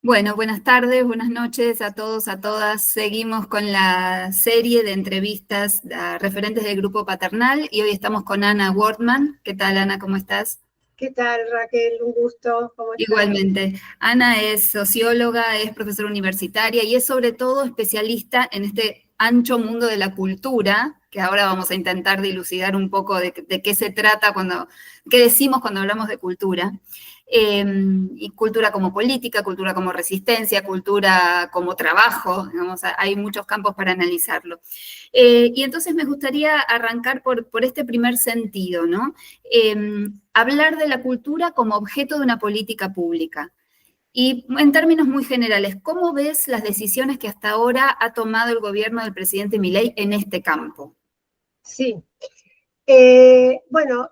Bueno, buenas tardes, buenas noches a todos, a todas. Seguimos con la serie de entrevistas a referentes del Grupo Paternal y hoy estamos con Ana Wortman. ¿Qué tal, Ana? ¿Cómo estás? ¿Qué tal, Raquel? Un gusto. ¿Cómo estás? Igualmente. Ana es socióloga, es profesora universitaria y es sobre todo especialista en este ancho mundo de la cultura, que ahora vamos a intentar dilucidar un poco de qué se trata qué decimos cuando hablamos de cultura. Y cultura como política, cultura como resistencia, cultura como trabajo, digamos, hay muchos campos para analizarlo. Y entonces me gustaría arrancar por este primer sentido, ¿no? Hablar de la cultura como objeto de una política pública. Y en términos muy generales, ¿cómo ves las decisiones que hasta ahora ha tomado el gobierno del presidente Milei en este campo? Sí. Bueno,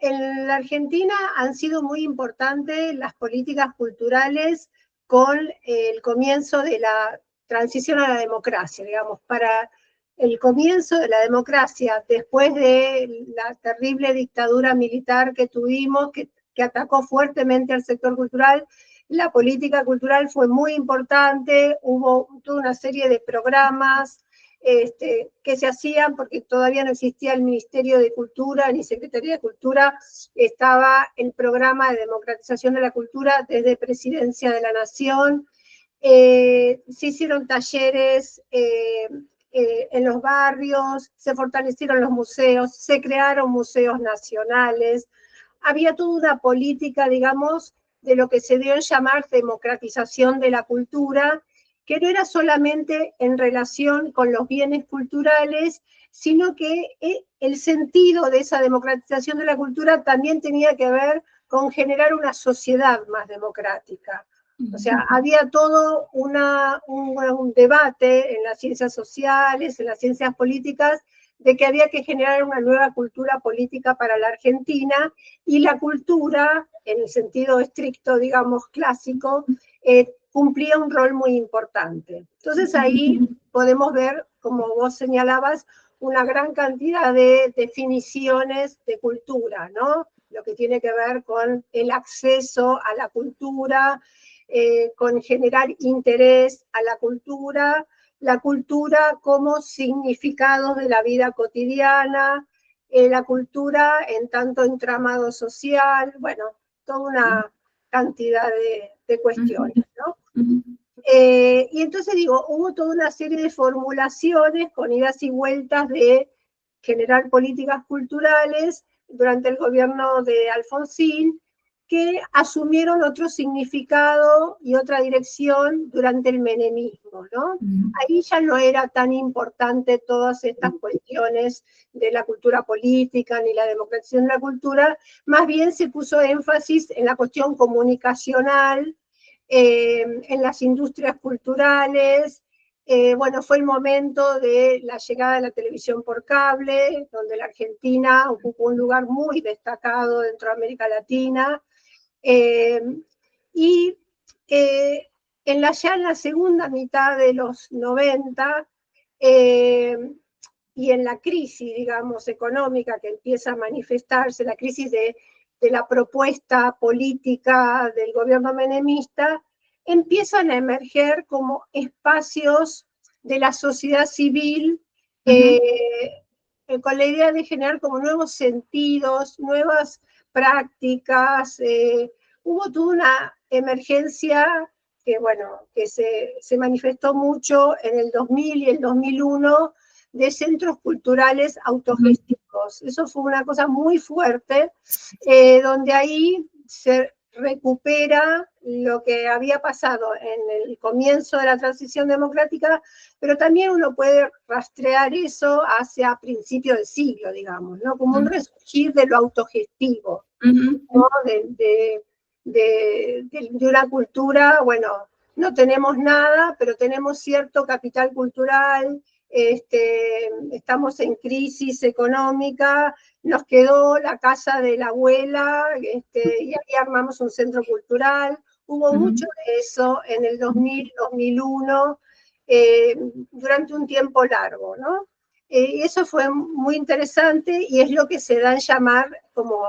en la Argentina han sido muy importantes las políticas culturales con el comienzo de la transición a la democracia, digamos, para el comienzo de la democracia, después de la terrible dictadura militar que tuvimos, que atacó fuertemente al sector cultural. La política cultural fue muy importante, hubo toda una serie de programas que se hacían porque todavía no existía el Ministerio de Cultura ni Secretaría de Cultura, estaba el programa de democratización de la cultura desde Presidencia de la Nación, se hicieron talleres en los barrios, se fortalecieron los museos, se crearon museos nacionales, había toda una política, digamos, de lo que se dio en llamar democratización de la cultura, que no era solamente en relación con los bienes culturales, sino que el sentido de esa democratización de la cultura también tenía que ver con generar una sociedad más democrática. O sea, había todo un debate en las ciencias sociales, en las ciencias políticas, de que había que generar una nueva cultura política para la Argentina, y la cultura, en el sentido estricto, digamos, clásico, cumplía un rol muy importante. Entonces ahí podemos ver, como vos señalabas, una gran cantidad de definiciones de cultura, ¿no? Lo que tiene que ver con el acceso a la cultura, con generar interés a la cultura como significados de la vida cotidiana, la cultura en tanto entramado social, bueno, toda una cantidad de cuestiones, ¿no? Y entonces digo, hubo toda una serie de formulaciones con idas y vueltas de generar políticas culturales durante el gobierno de Alfonsín, que asumieron otro significado y otra dirección durante el menemismo, ¿no? Ahí ya no era tan importante todas estas cuestiones de la cultura política ni la democratización de la cultura, más bien se puso énfasis en la cuestión comunicacional, en las industrias culturales. Bueno, fue el momento de la llegada de la televisión por cable, donde la Argentina ocupó un lugar muy destacado dentro de América Latina. Y ya en la segunda mitad de los 90, y en la crisis, digamos, económica que empieza a manifestarse, la crisis de la propuesta política del gobierno menemista, empiezan a emerger como espacios de la sociedad civil, con la idea de generar como nuevos sentidos, nuevas prácticas. Hubo toda una emergencia que se manifestó mucho en el 2000 y el 2001, de centros culturales autogestivos. Eso fue una cosa muy fuerte, donde ahí se recupera lo que había pasado en el comienzo de la transición democrática, pero también uno puede rastrear eso hacia principios del siglo, digamos, ¿no? Como un resurgir de lo autogestivo, ¿no? De una cultura, bueno, no tenemos nada, pero tenemos cierto capital cultural, estamos en crisis económica, nos quedó la casa de la abuela, y ahí armamos un centro cultural. Hubo mucho de eso en el 2000, 2001, durante un tiempo largo, ¿no? Eso fue muy interesante y es lo que se da en llamar como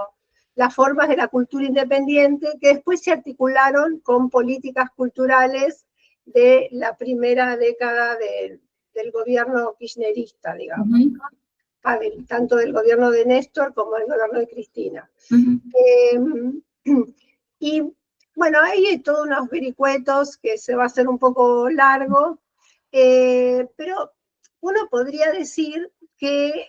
las formas de la cultura independiente que después se articularon con políticas culturales de la primera década del gobierno kirchnerista, digamos, ¿no? Tanto del gobierno de Néstor como del gobierno de Cristina. Y bueno, ahí hay todos unos vericuetos que se va a hacer un poco largo, pero uno podría decir que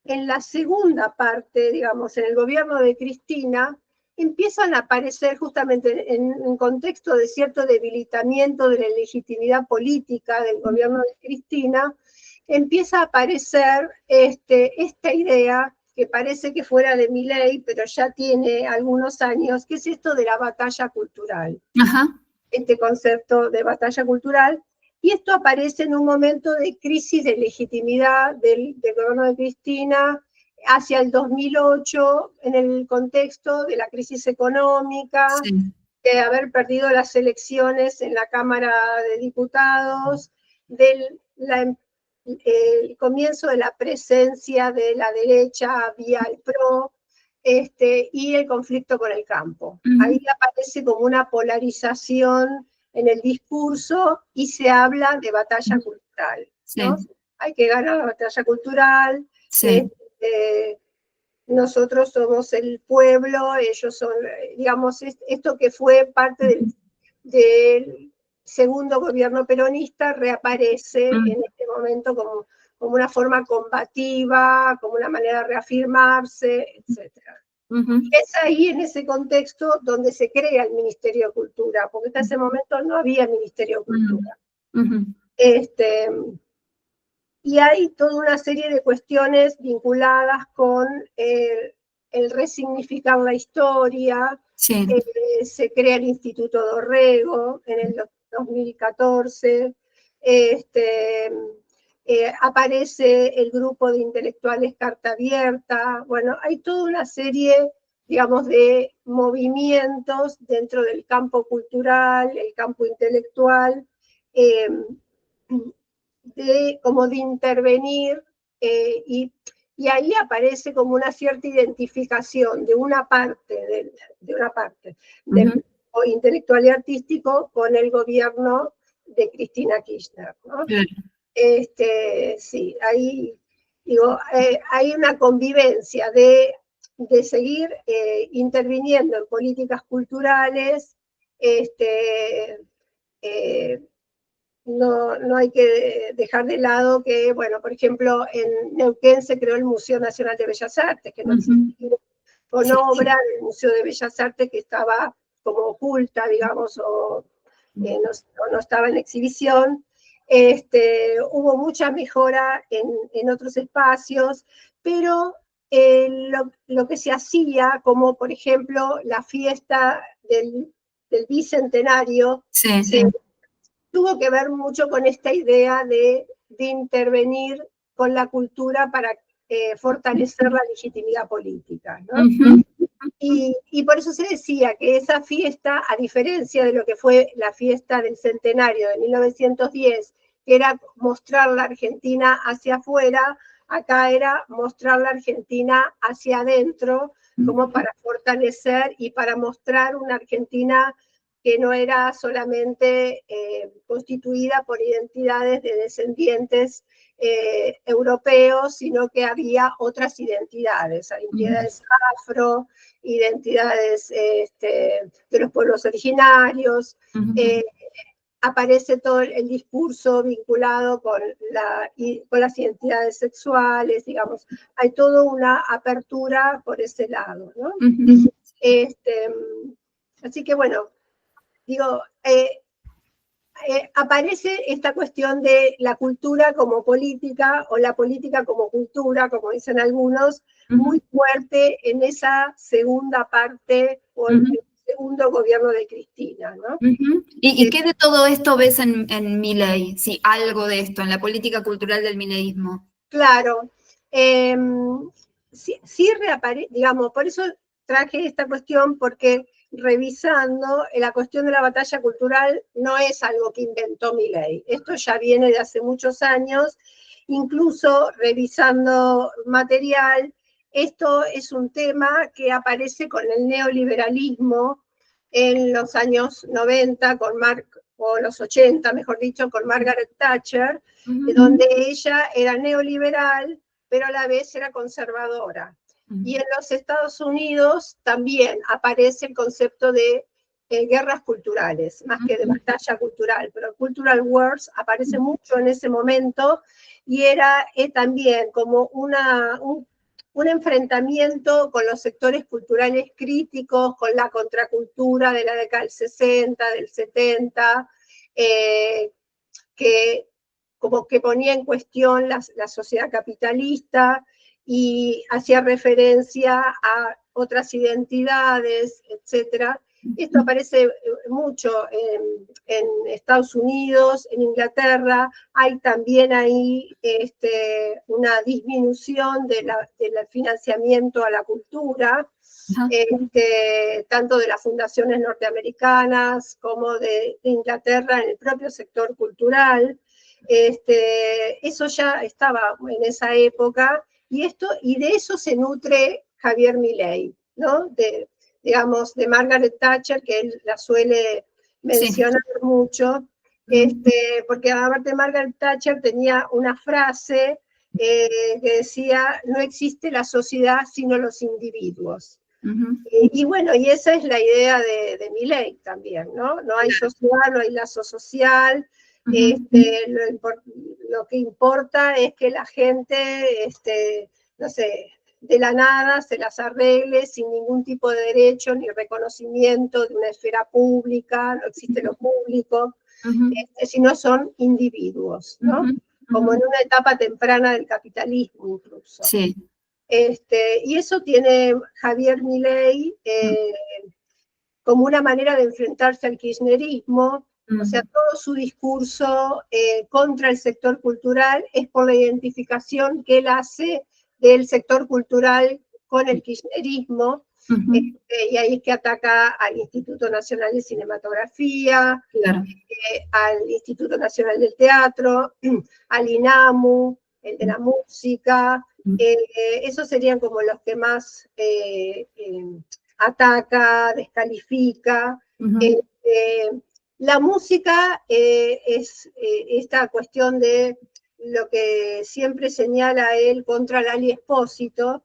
en la segunda parte, digamos, en el gobierno de Cristina, empiezan a aparecer justamente en un contexto de cierto debilitamiento de la legitimidad política del gobierno de Cristina, empieza a aparecer esta idea que parece que fuera de Milei, pero ya tiene algunos años, que es esto de la batalla cultural. Ajá. Este concepto de batalla cultural, y esto aparece en un momento de crisis de legitimidad del gobierno de Cristina hacia el 2008, en el contexto de la crisis económica, Sí. de haber perdido las elecciones en la Cámara de Diputados, del el comienzo de la presencia de la derecha vía el PRO, y el conflicto con el campo. Ahí aparece como una polarización en el discurso y se habla de batalla cultural, ¿no? Sí. Hay que ganar la batalla cultural, sí. Nosotros somos el pueblo, ellos son, digamos, esto que fue parte del segundo gobierno peronista reaparece en este momento como una forma combativa, como una manera de reafirmarse, etc. Y es ahí, en ese contexto, donde se crea el Ministerio de Cultura, porque hasta ese momento no había Ministerio de Cultura. Y hay toda una serie de cuestiones vinculadas con el resignificar la historia. Sí. Se crea el Instituto Dorrego en el 2014. Aparece el grupo de intelectuales Carta Abierta. Bueno, hay toda una serie, digamos, de movimientos dentro del campo cultural, el campo intelectual, como de intervenir, y ahí aparece como una cierta identificación de una parte del intelectual y artístico con el gobierno de Cristina Kirchner, ¿no? Sí, ahí digo, hay una convivencia de seguir interviniendo en políticas culturales. No hay que dejar de lado que, bueno, por ejemplo, en Neuquén se creó el Museo Nacional de Bellas Artes, que no existía, con obra del Museo de Bellas Artes que estaba como oculta, digamos, o no estaba en exhibición. Hubo mucha mejora en otros espacios, pero lo que se hacía, como por ejemplo la fiesta del Bicentenario, tuvo que ver mucho con esta idea de intervenir con la cultura para fortalecer la legitimidad política, ¿no? Y por eso se decía que esa fiesta, a diferencia de lo que fue la fiesta del centenario de 1910, que era mostrar la Argentina hacia afuera, acá era mostrar la Argentina hacia adentro, como para fortalecer y para mostrar una Argentina que no era solamente constituida por identidades de descendientes europeos, sino que había otras identidades afro, identidades de los pueblos originarios. Aparece todo el discurso vinculado con las identidades sexuales, digamos. Hay toda una apertura por ese lado, ¿no? Así que bueno, digo, aparece esta cuestión de la cultura como política, o la política como cultura, como dicen algunos, muy fuerte en esa segunda parte, o en el segundo gobierno de Cristina, ¿no? ¿Y qué de todo esto ves en Milei? Sí, algo de esto, en la política cultural del mileísmo. Claro. Sí reaparece, digamos, por eso traje esta cuestión, porque revisando, la cuestión de la batalla cultural no es algo que inventó Milei. Esto ya viene de hace muchos años, incluso revisando material, Esto es un tema que aparece con el neoliberalismo en los años 90, o los 80, mejor dicho, con Margaret Thatcher, donde ella era neoliberal, pero a la vez era conservadora. Y en los Estados Unidos también aparece el concepto de guerras culturales, más que de batalla cultural, pero Cultural Wars aparece mucho en ese momento, y era también como un enfrentamiento con los sectores culturales críticos, con la contracultura de la década del 60, del 70, que como que ponía en cuestión la sociedad capitalista y hacía referencia a otras identidades, etc. Esto aparece mucho en Estados Unidos, en Inglaterra. Hay también ahí una disminución del financiamiento a la cultura, tanto de las fundaciones norteamericanas como de Inglaterra en el propio sector cultural. Eso ya estaba en esa época, y de eso se nutre Javier Milei, ¿no? Digamos, de Margaret Thatcher, que él la suele mencionar mucho, porque aparte Margaret Thatcher tenía una frase que decía: no existe la sociedad sino los individuos. Y bueno, y esa es la idea de Milei también, ¿no? No hay sociedad, no hay lazo social. Lo que importa es que la gente, no sé, de la nada se las arregle sin ningún tipo de derecho ni reconocimiento de una esfera pública, no existe lo público, sino son individuos, ¿no? Como en una etapa temprana del capitalismo incluso. Sí. Y eso tiene Javier Milei como una manera de enfrentarse al kirchnerismo. O sea, todo su discurso contra el sector cultural es por la identificación que él hace del sector cultural con el kirchnerismo, y ahí es que ataca al Instituto Nacional de Cinematografía, al Instituto Nacional del Teatro, al INAMU, el de la música. Esos serían como los que más ataca, descalifica. La música es esta cuestión de lo que siempre señala él contra Lali Espósito,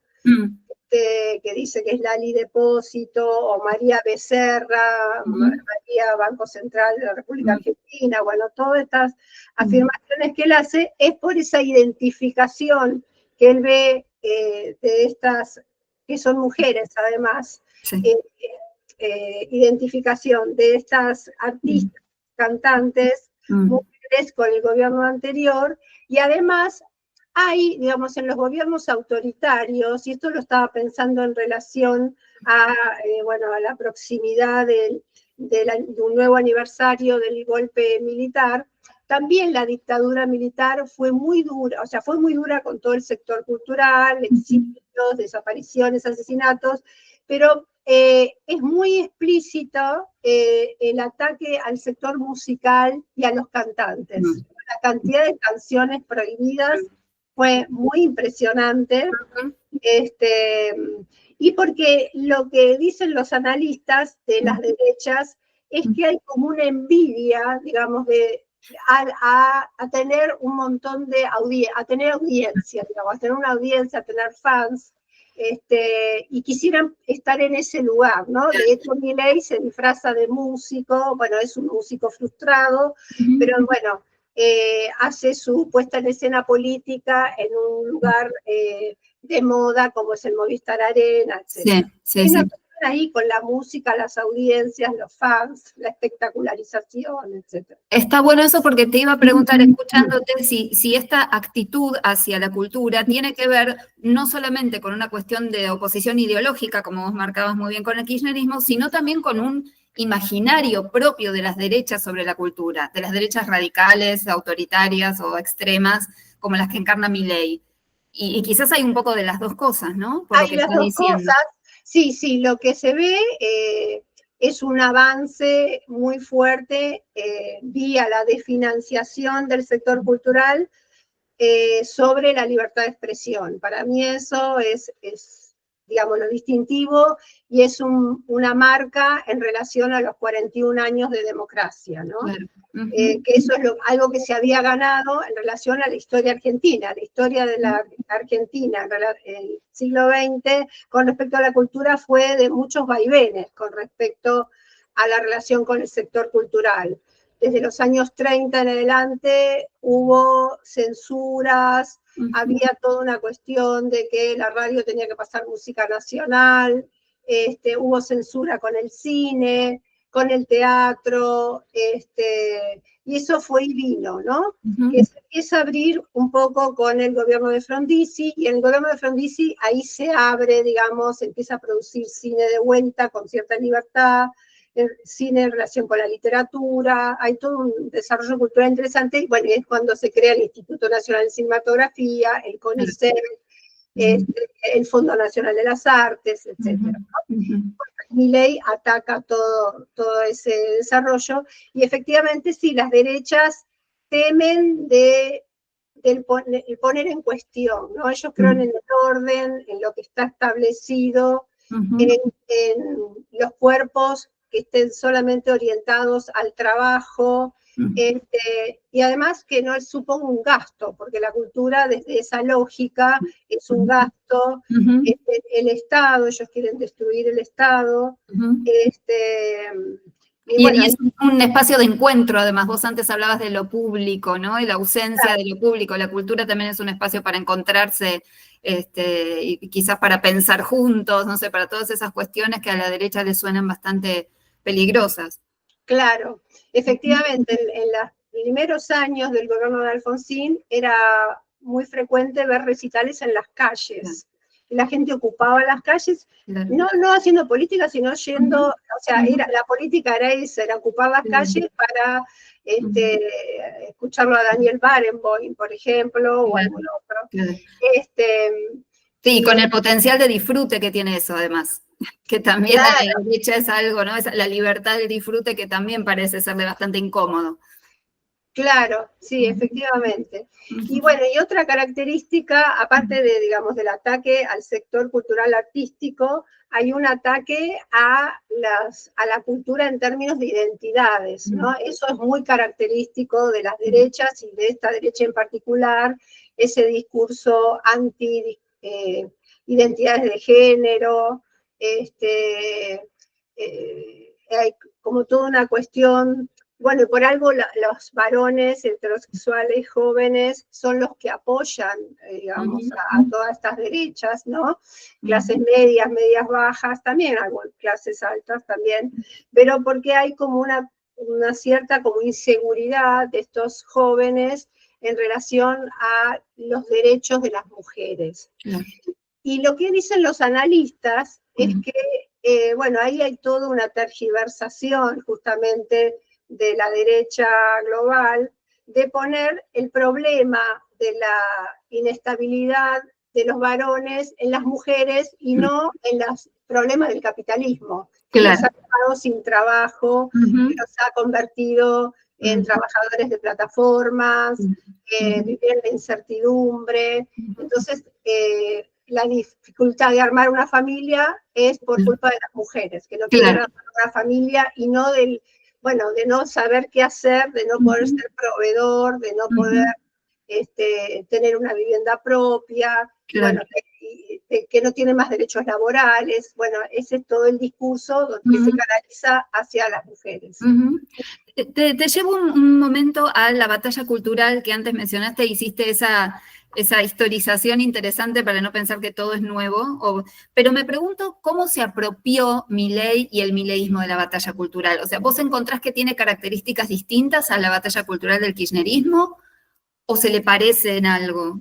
que dice que es Lali Depósito, o María Becerra, María Banco Central de la República Argentina. Bueno, todas estas afirmaciones que él hace es por esa identificación que él ve de estas, que son mujeres además, identificación de estas artistas, cantantes, mujeres con el gobierno anterior. Y además hay, digamos, en los gobiernos autoritarios, y esto lo estaba pensando en relación a, a la proximidad de un nuevo aniversario del golpe militar, también la dictadura militar fue muy dura, o sea, fue muy dura con todo el sector cultural, exilios, desapariciones, asesinatos, pero es muy explícito el ataque al sector musical y a los cantantes. La cantidad de canciones prohibidas fue muy impresionante, y porque lo que dicen los analistas de las derechas es que hay como una envidia, digamos, a tener un montón de a tener audiencia, digamos, a tener una audiencia, a tener fans, y quisieran estar en ese lugar, ¿no? De hecho, Milei se disfraza de músico, bueno, es un músico frustrado, pero bueno, hace su puesta en escena política en un lugar de moda como es el Movistar Arena, etc. Sí. Ahí con la música, las audiencias, los fans, la espectacularización, etc. Está bueno eso, porque te iba a preguntar, escuchándote, si esta actitud hacia la cultura tiene que ver no solamente con una cuestión de oposición ideológica, como vos marcabas muy bien con el kirchnerismo, sino también con un imaginario propio de las derechas sobre la cultura, de las derechas radicales, autoritarias o extremas, como las que encarna Milei. Y quizás hay un poco de las dos cosas, ¿no? Por hay las dos cosas. Sí, lo que se ve es un avance muy fuerte vía la desfinanciación del sector cultural, sobre la libertad de expresión. Para mí eso es digamos, lo distintivo y es una marca en relación a los 41 años de democracia, ¿no? Claro. Que eso es algo que se había ganado en relación a la historia argentina. La historia de la Argentina en el siglo XX con respecto a la cultura fue de muchos vaivenes con respecto a la relación con el sector cultural. Desde los años 30 en adelante hubo censuras, había toda una cuestión de que la radio tenía que pasar música nacional, hubo censura con el cine, con el teatro, y eso fue y vino, ¿no? Que se empieza a abrir un poco con el gobierno de Frondizi, y en el gobierno de Frondizi ahí se abre, digamos, se empieza a producir cine de vuelta con cierta libertad, cine en relación con la literatura, hay todo un desarrollo cultural interesante, y bueno, es cuando se crea el Instituto Nacional de Cinematografía, el CONICET, el Fondo Nacional de las Artes, etc. Milei ataca todo ese desarrollo, y efectivamente sí, las derechas temen el poner en cuestión, ¿no? Ellos creen en el orden, en lo que está establecido, en los cuerpos que estén solamente orientados al trabajo, y además que no suponga un gasto, porque la cultura desde esa lógica es un gasto, el Estado, ellos quieren destruir el Estado, y bueno, es un espacio de encuentro, además, vos antes hablabas de lo público, ¿no? Y la ausencia de lo público, la cultura también es un espacio para encontrarse, y quizás para pensar juntos, no sé, para todas esas cuestiones que a la derecha le suenan bastante peligrosas. Claro, efectivamente, en los primeros años del gobierno de Alfonsín era muy frecuente ver recitales en las calles. La gente ocupaba las calles, no haciendo política, sino yendo, o sea, la política era esa, era ocupar las calles para escucharlo a Daniel Barenboim, por ejemplo, o algún otro. Sí, con el potencial de disfrute que tiene eso, además. Que también la derecha es algo, ¿no? Es la libertad del disfrute que también parece serle bastante incómodo. Claro, sí, efectivamente. Y bueno, y otra característica, aparte de, digamos, del ataque al sector cultural artístico, hay un ataque a la cultura en términos de identidades, ¿no? Eso es muy característico de las derechas y de esta derecha en particular, ese discurso anti identidades de género, hay como toda una cuestión. Bueno, y por algo los varones heterosexuales jóvenes son los que apoyan, digamos, a todas estas derechas, ¿no? Clases medias, medias bajas, también, algunas clases altas también, pero porque hay como una cierta como inseguridad de estos jóvenes en relación a los derechos de las mujeres. Y lo que dicen los analistas es que, bueno, ahí hay toda una tergiversación justamente de la derecha global, de poner el problema de la inestabilidad de los varones en las mujeres y no en los problemas del capitalismo, que los ha dejado sin trabajo, que los ha convertido en trabajadores de plataformas, vivir en la incertidumbre. Entonces, la dificultad de armar una familia es por culpa de las mujeres, que no quieren armar una familia y no de no saber qué hacer, de no poder ser proveedor, de no poder tener una vivienda propia, bueno, que no tiene más derechos laborales. Bueno, ese es todo el discurso que se canaliza hacia las mujeres. Te llevo un momento a la batalla cultural que antes mencionaste, hiciste esa historización interesante para no pensar que todo es nuevo, pero me pregunto cómo se apropió Milei y el mileísmo de la batalla cultural. O sea, ¿vos encontrás que tiene características distintas a la batalla cultural del kirchnerismo o se le parece en algo?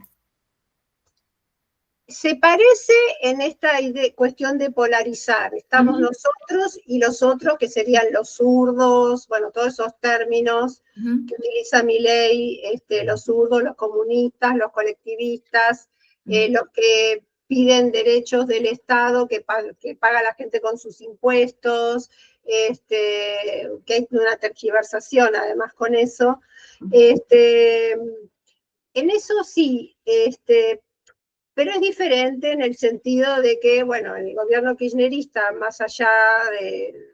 Se parece en esta cuestión de polarizar. Estamos nosotros y los otros, que serían los zurdos, bueno, todos esos términos que utiliza Milei, los zurdos, los comunistas, los colectivistas, los que piden derechos del Estado que paga la gente con sus impuestos, que hay una tergiversación además con eso. En eso sí, pero es diferente en el sentido de que, bueno, el gobierno kirchnerista, más allá de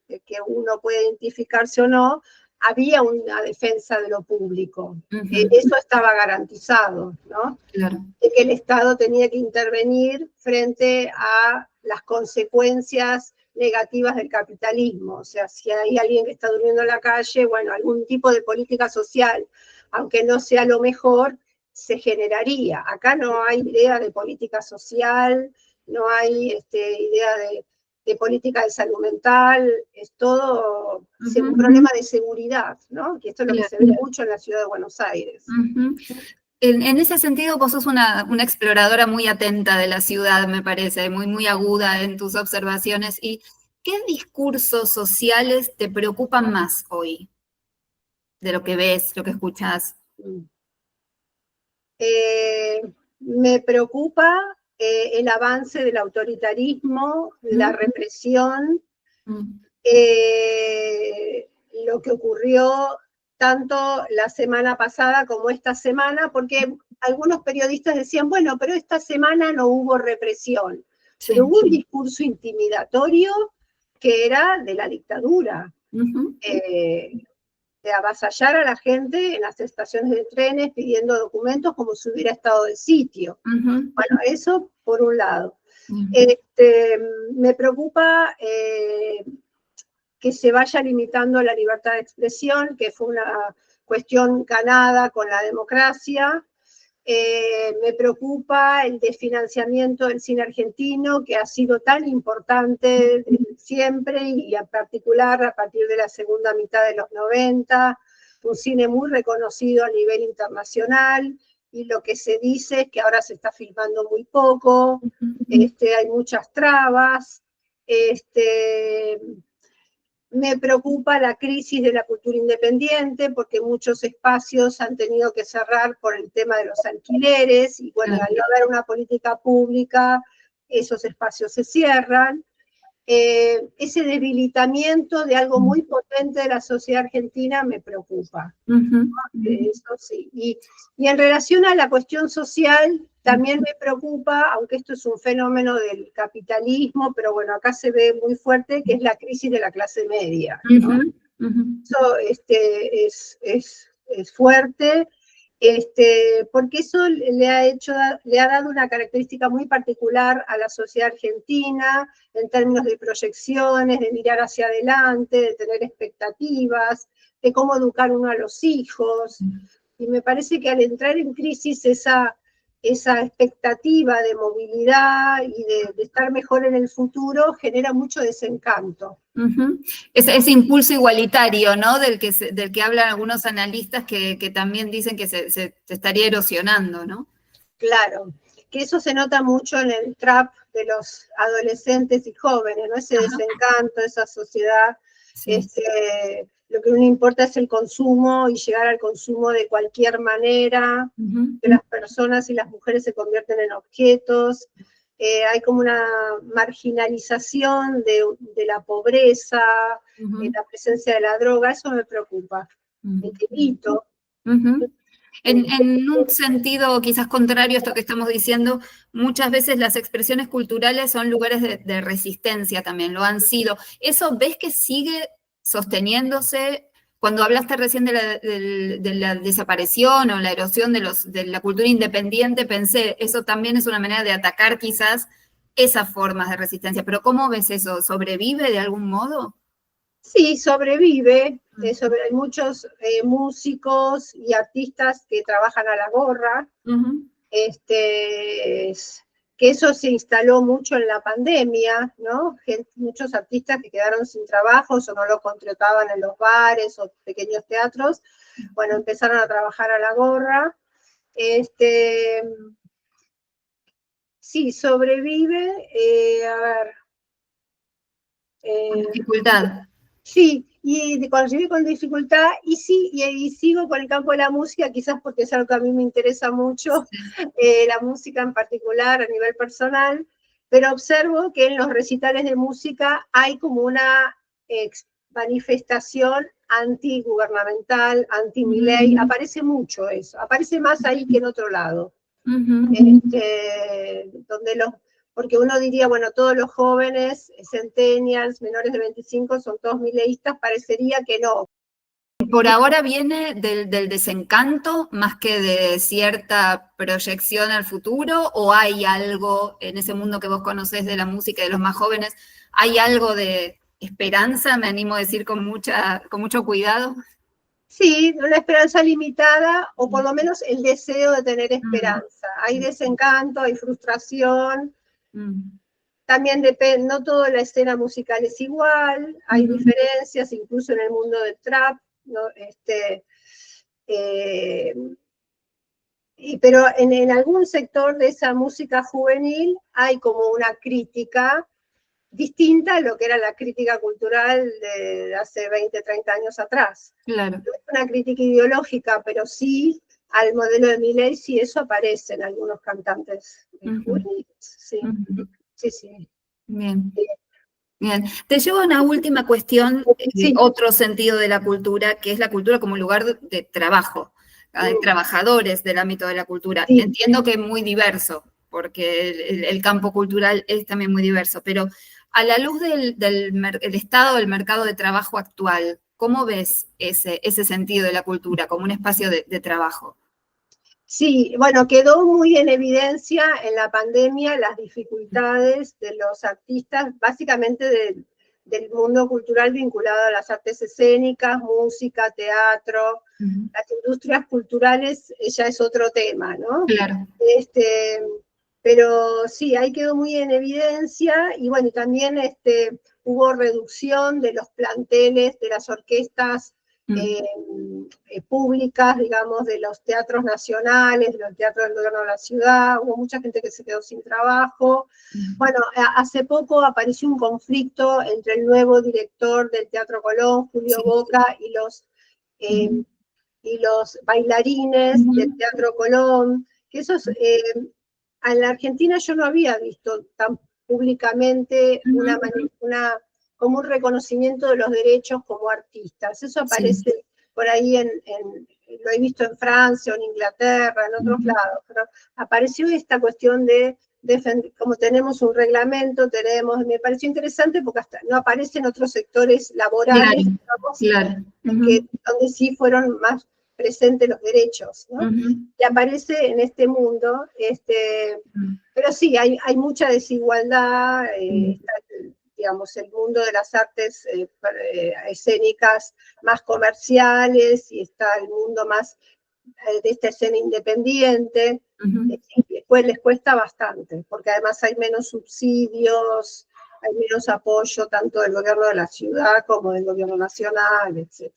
que uno puede identificarse o no, había una defensa de lo público. Eso estaba garantizado, ¿no? Claro. De que el Estado tenía que intervenir frente a las consecuencias negativas del capitalismo. O sea, si hay alguien que está durmiendo en la calle, bueno, algún tipo de política social, aunque no sea lo mejor, se generaría. Acá no hay idea de política social, no hay idea de política de salud mental, es todo un problema de seguridad, ¿no? Que esto es lo que se ve mucho en la ciudad de Buenos Aires. En ese sentido, vos sos una exploradora muy atenta de la ciudad, me parece, muy aguda en tus observaciones. ¿Y qué discursos sociales te preocupan más hoy? De lo que ves, lo que escuchás. Me preocupa el avance del autoritarismo, la represión, lo que ocurrió tanto la semana pasada como esta semana, porque algunos periodistas decían, bueno, pero esta semana no hubo represión, pero hubo un discurso intimidatorio que era de la dictadura, de avasallar a la gente en las estaciones de trenes pidiendo documentos como si hubiera estado de sitio. Bueno, eso por un lado. Me preocupa que se vaya limitando la libertad de expresión, que fue una cuestión ganada con la democracia. Me preocupa el desfinanciamiento del cine argentino, que ha sido tan importante siempre, y en particular a partir de la segunda mitad de los 90, un cine muy reconocido a nivel internacional, y lo que se dice es que ahora se está filmando muy poco, hay muchas trabas, me preocupa la crisis de la cultura independiente, porque muchos espacios han tenido que cerrar por el tema de los alquileres, y bueno, al no haber una política pública, esos espacios se cierran. Ese debilitamiento de algo muy potente de la sociedad argentina me preocupa. Eso sí. Y en relación a la cuestión social, también me preocupa, aunque esto es un fenómeno del capitalismo, pero bueno, acá se ve muy fuerte, que es la crisis de la clase media, ¿no? Eso es fuerte, porque eso le ha dado una característica muy particular a la sociedad argentina, en términos de proyecciones, de mirar hacia adelante, de tener expectativas, de cómo educar uno a los hijos. Y me parece que al entrar en crisis esa expectativa de movilidad y de estar mejor en el futuro genera mucho desencanto. Ese impulso igualitario, ¿no? Del que hablan algunos analistas que también dicen que se estaría erosionando, ¿no? Claro, que eso se nota mucho en el trap de los adolescentes y jóvenes, ¿no? Ese desencanto, esa sociedad, lo que no importa es el consumo y llegar al consumo de cualquier manera, que las personas y las mujeres se convierten en objetos. Hay como una marginalización de la pobreza, la presencia de la droga, eso me preocupa. El delito. En un sentido quizás contrario a esto que estamos diciendo, muchas veces las expresiones culturales son lugares de resistencia también, lo han sido. ¿Eso ves que sigue sosteniéndose? Cuando hablaste recién de la desaparición o la erosión de la cultura independiente, pensé, eso también es una manera de atacar quizás esas formas de resistencia. Pero ¿cómo ves eso? ¿Sobrevive de algún modo? Sí, sobrevive. Hay muchos músicos y artistas que trabajan a la gorra. Que eso se instaló mucho en la pandemia, ¿no? Muchos artistas que quedaron sin trabajos o no lo contrataban en los bares o pequeños teatros, bueno, empezaron a trabajar a la gorra. Sí, sobrevive, a ver. Dificultad. Sí, y cuando llegué con dificultad, y sí, y sigo con el campo de la música, quizás porque es algo que a mí me interesa mucho, la música en particular a nivel personal, pero observo que en los recitales de música hay como una manifestación antigubernamental, anti-Milei, aparece mucho eso, aparece más ahí que en otro lado. Porque uno diría, bueno, todos los jóvenes, centennials, menores de 25, son todos mileístas, parecería que no. Por ahora viene del desencanto más que de cierta proyección al futuro, o hay algo en ese mundo que vos conocés de la música y de los más jóvenes, hay algo de esperanza, me animo a decir con mucho cuidado. Sí, una esperanza limitada, o por lo menos el deseo de tener esperanza. Hay desencanto, hay frustración. También depende, no toda la escena musical es igual, hay diferencias, incluso en el mundo del trap, ¿no? Pero en algún sector de esa música juvenil hay como una crítica distinta a lo que era la crítica cultural de hace 20, 30 años atrás. Claro. No es una crítica ideológica, pero sí al modelo de Milei, sí eso aparece en algunos cantantes juveniles. Sí. Sí. Bien. Bien. Te llevo a una última cuestión, otro sentido de la cultura, que es la cultura como lugar de trabajo, de trabajadores del ámbito de la cultura. Sí. Entiendo que es muy diverso, porque el campo cultural es también muy diverso, pero a la luz del estado del mercado de trabajo actual, ¿cómo ves ese sentido de la cultura como un espacio de trabajo? Sí, bueno, quedó muy en evidencia en la pandemia las dificultades de los artistas, básicamente del mundo cultural vinculado a las artes escénicas, música, teatro. Las industrias culturales ya es otro tema, ¿no? Claro. Pero sí, ahí quedó muy en evidencia, y bueno, y también hubo reducción de los planteles de las orquestas públicas, digamos, de los teatros nacionales, de los teatros del gobierno de la ciudad. Hubo mucha gente que se quedó sin trabajo. Bueno, hace poco apareció un conflicto entre el nuevo director del Teatro Colón, Julio Boca, y los bailarines del Teatro Colón, que esos, en la Argentina yo no había visto tan públicamente como un reconocimiento de los derechos como artistas. Eso aparece por ahí lo he visto en Francia, en Inglaterra, en otros lados, pero apareció esta cuestión de defender, como tenemos un reglamento, me pareció interesante porque hasta no aparece en otros sectores laborales, donde sí fueron más presentes los derechos, ¿no? Y aparece en este mundo, pero sí, hay mucha desigualdad, está, digamos, el mundo de las artes escénicas más comerciales, y está el mundo más de esta escena independiente. Pues les cuesta bastante, porque además hay menos subsidios, hay menos apoyo tanto del gobierno de la ciudad como del gobierno nacional, etc.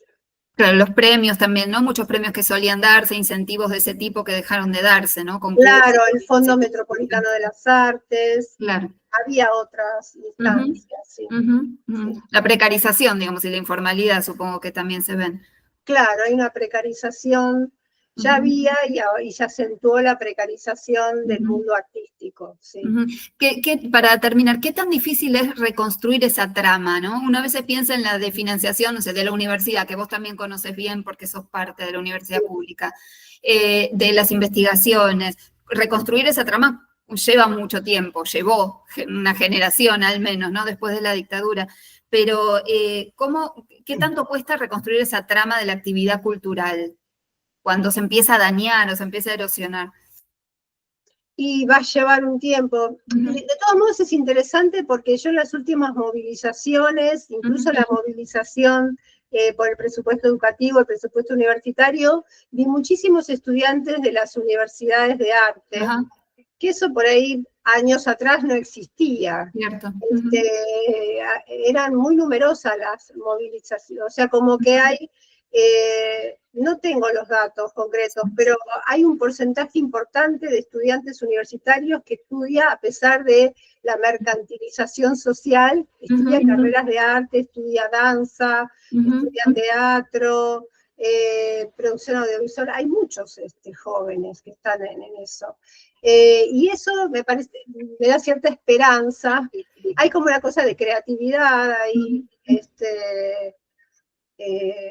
Claro, los premios también, ¿no? Muchos premios que solían darse, incentivos de ese tipo que dejaron de darse, ¿no? Claro, el Fondo Metropolitano de las Artes. Claro. Había otras instancias, sí. La precarización, digamos, y la informalidad, supongo que también se ven. Claro, hay una precarización, ya había, y se acentuó la precarización del mundo artístico, sí. Para terminar, ¿qué tan difícil es reconstruir esa trama, no? Una vez se piensa en la de financiación, no sé, de la universidad, que vos también conoces bien porque sos parte de la universidad pública, de las investigaciones. Reconstruir esa trama lleva mucho tiempo, llevó una generación al menos, ¿no? Después de la dictadura. Pero, ¿qué tanto cuesta reconstruir esa trama de la actividad cultural cuando se empieza a dañar o se empieza a erosionar? Y va a llevar un tiempo. De todos modos es interesante porque yo en las últimas movilizaciones, incluso la movilización por el presupuesto educativo, el presupuesto universitario, vi muchísimos estudiantes de las universidades de arte, que eso por ahí años atrás no existía. Cierto. Eran muy numerosas las movilizaciones, o sea, como que hay, no tengo los datos concretos, pero hay un porcentaje importante de estudiantes universitarios que estudia, a pesar de la mercantilización social, estudia carreras de arte, estudia danza, estudia teatro, producción audiovisual. Hay muchos jóvenes que están en eso. Y eso me da cierta esperanza. Hay como una cosa de creatividad, hay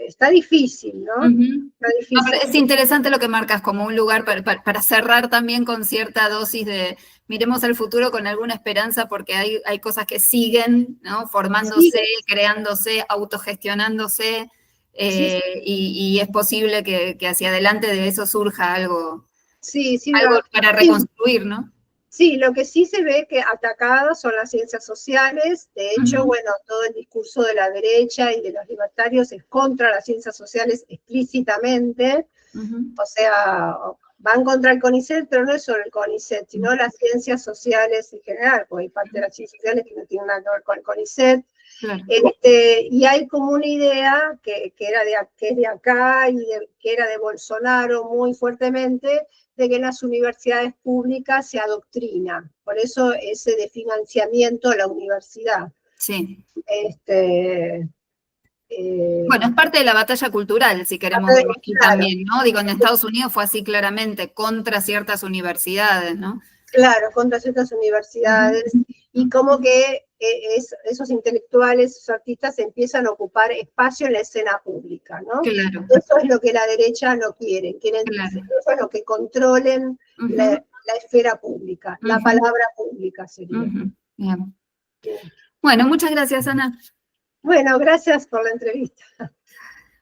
está difícil, ¿no? Ujú. Está difícil. Ahora, es interesante lo que marcas como un lugar para cerrar también con cierta dosis de miremos al futuro con alguna esperanza porque hay cosas que siguen, ¿no? Formándose, Sí, creándose, autogestionándose, sí, y es posible que hacia adelante de eso surja algo, sí, sí, algo para sí, reconstruir, ¿no? sí, lo que sí se ve que atacadas son las ciencias sociales. De hecho, Ujú, bueno, todo el discurso de la derecha y de los libertarios es contra las ciencias sociales explícitamente. ujú. O sea, van contra el CONICET, pero no es solo el CONICET, sino las ciencias sociales en general, porque hay parte de las ciencias sociales que no tienen nada que ver con el CONICET. Claro, Y hay como una idea que es de acá y que era de Bolsonaro muy fuertemente, de que en las universidades públicas se adoctrina. Por eso ese de financiamiento a la universidad. sí. Este, Bueno, es parte de la batalla cultural, si queremos verlo así claro, también, ¿no? Digo, en Estados Unidos fue así claramente, contra ciertas universidades, ¿no? claro, contra ciertas universidades, Ujú. y como que esos intelectuales, esos artistas empiezan a ocupar espacio en la escena pública, ¿no? Claro, Eso es lo que la derecha no quiere, quieren claro. eso es lo que controlen Ujú, la esfera pública, la ujú, palabra pública sería. ujú. Bien. Bueno, muchas gracias, Ana. Bueno, gracias por la entrevista.